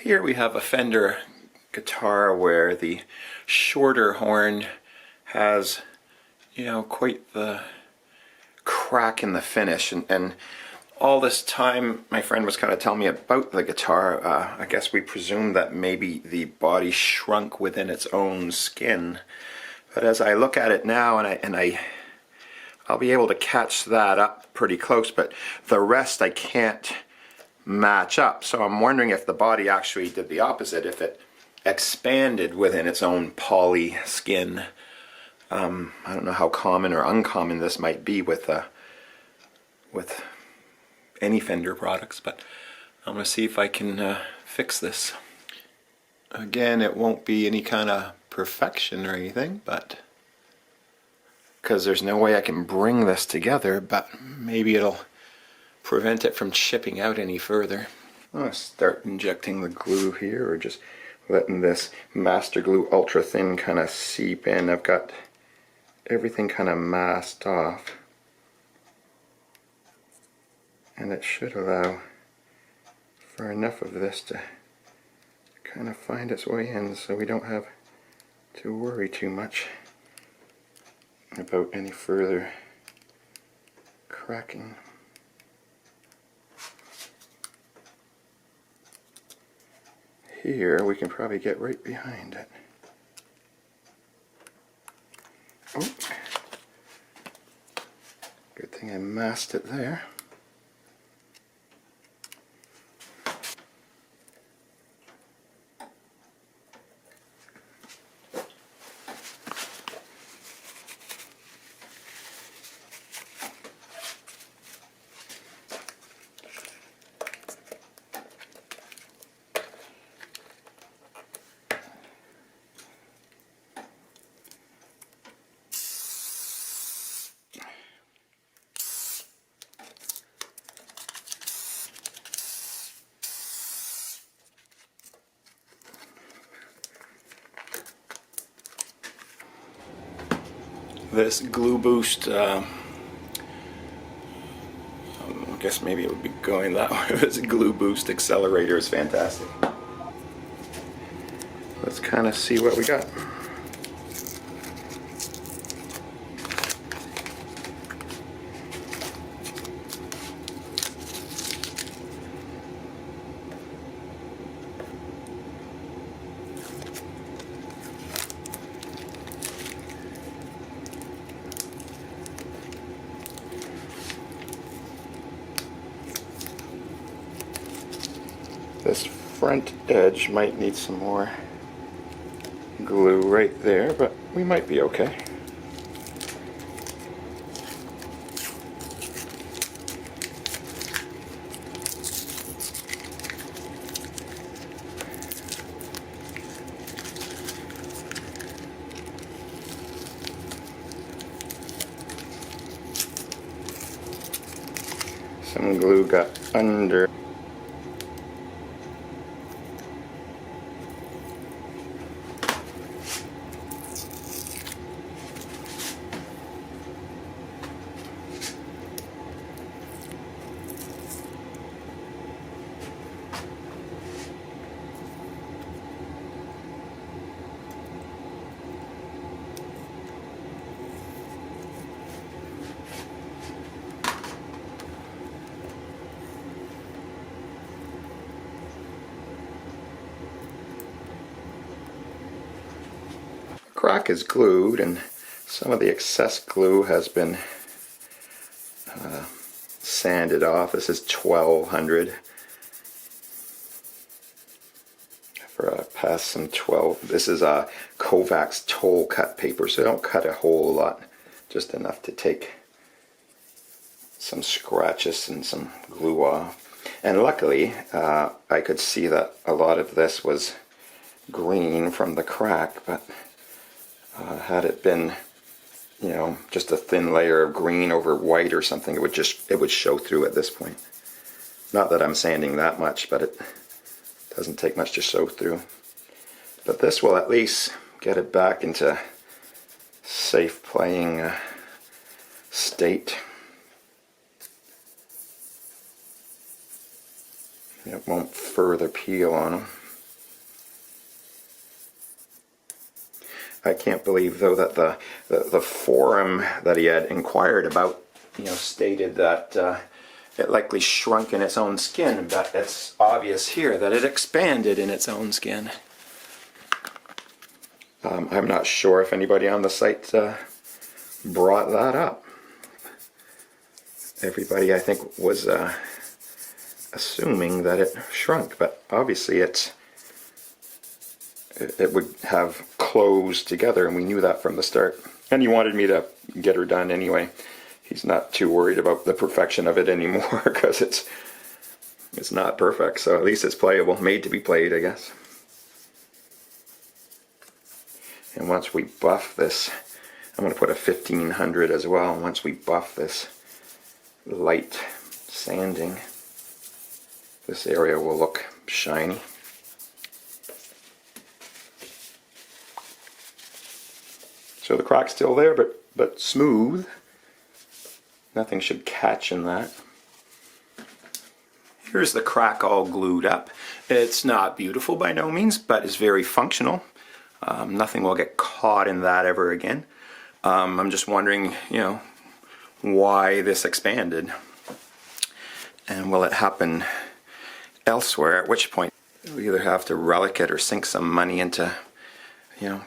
Here we have a Fender guitar where the shorter horn has, quite the crack in the finish, and all this time my friend was kind of telling me about the guitar. I guess we presumed that maybe the body shrunk within its own skin, but as I look at it now, I'll be able to catch that up pretty close, but the rest I can't match up. So I'm wondering if the body actually did the opposite, if it expanded within its own poly skin. I don't know how common or uncommon this might be with any Fender products, but I'm going to see if I can fix this. Again, it won't be any kind of perfection or anything, but because there's no way I can bring this together, but maybe it'll prevent it from chipping out any further. I'm going to start injecting the glue here, or just letting this Master Glue Ultra Thin kind of seep in. I've got everything kind of masked off, and it should allow for enough of this to kind of find its way in, so we don't have to worry too much about any further cracking. Here we can probably get right behind it. Oh, good thing I masked it there. This glue boost, I guess maybe it would be going that way. This glue boost accelerator is fantastic. Let's kind of see what we got. This front edge might need some more glue right there, but we might be okay. Some glue got under. Crack is glued, and some of the excess glue has been sanded off. This is 1200 for past some 12. This is a Kovacs toll cut paper, so don't cut a whole lot, just enough to take some scratches and some glue off. And luckily I could see that a lot of this was green from the crack, but had it been, just a thin layer of green over white or something, it would show through at this point. Not that I'm sanding that much, but it doesn't take much to show through. But this will at least get it back into safe playing state. It won't further peel on them. I can't believe though that the forum that he had inquired about, stated that it likely shrunk in its own skin, but it's obvious here that it expanded in its own skin. I'm not sure if anybody on the site brought that up. Everybody, I think, was assuming that it shrunk, but obviously it would have closed together, and we knew that from the start. And he wanted me to get her done anyway. He's not too worried about the perfection of it anymore because it's not perfect, so at least it's playable, made to be played, I guess. And once we buff this, I'm going to put a 1500 as well. Once we buff this light sanding, this area will look shiny. So the crack's still there, but smooth. Nothing should catch in that. Here's the crack all glued up. It's not beautiful by no means, but it's very functional. Nothing will get caught in that ever again. I'm just wondering, why this expanded. And will it happen elsewhere, at which point we'll either have to relic it or sink some money into,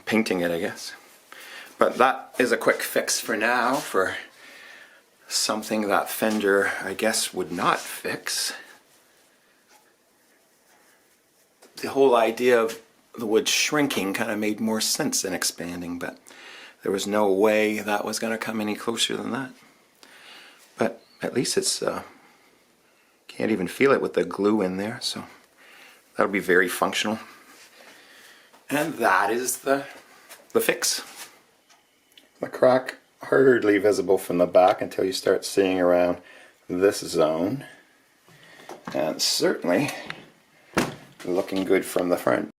painting it, I guess. But that is a quick fix for now for something that Fender, I guess, would not fix. The whole idea of the wood shrinking kind of made more sense than expanding, but there was no way that was going to come any closer than that. But at least it's can't even feel it with the glue in there, so that'll be very functional. And that is the fix. The crack hardly visible from the back until you start seeing around this zone, and certainly looking good from the front.